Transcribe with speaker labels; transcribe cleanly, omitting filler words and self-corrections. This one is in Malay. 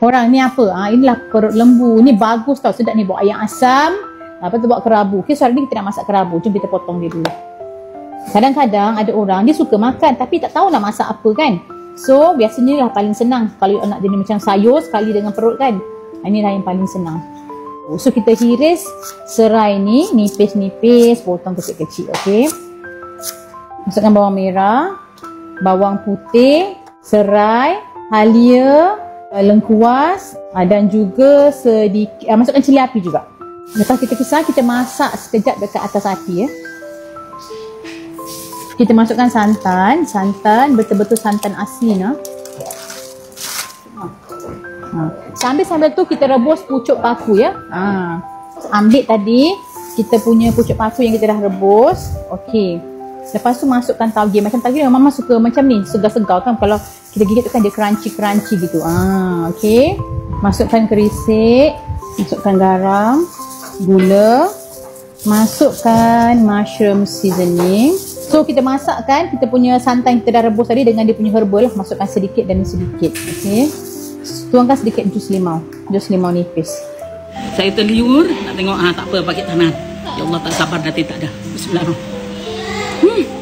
Speaker 1: Orang ni apa? Inilah perut lembu. Ni bagus tau, sedap ni. Bawa ayam asam. Lepas tu bawa kerabu. Okay, so hari ni kita nak masak kerabu. Jom kita potong dia dulu. Kadang-kadang ada orang dia suka makan tapi tak tahu nak masak apa kan. So biasanya lah paling senang kalau nak jenis macam sayur sekali dengan perut kan. Inilah yang paling senang. So kita hiris serai ni nipis-nipis, potong kecil-kecil. Okay, masukkan bawang merah, bawang putih, serai, halia, lengkuas, dan juga sedikit masukkan cili api juga. Lepas kita kisar, kita masak sekejap dekat atas api ya. Kita masukkan santan betul-betul santan asin Sambil tu kita rebus pucuk paku ya. Ambil tadi kita punya pucuk paku yang kita dah rebus. Okey. Lepas tu masukkan tauge. Macam tauge Mama suka macam ni, segar-segar kan. Kalau kita gigit tu kan dia crunchy gitu. Okey. Masukkan kerisik, masukkan garam, gula, masukkan mushroom seasoning. So kita masakkan kita punya santan kita dah rebus tadi dengan dia punya herbal, masukkan sedikit demi sedikit. Okey. Tuangkan sedikit jus limau nipis.
Speaker 2: Saya terliur nak tengok tak apa pakai tangan. Ya Allah tak sabar nanti tak ada. Bismillahirrahmanirrahim.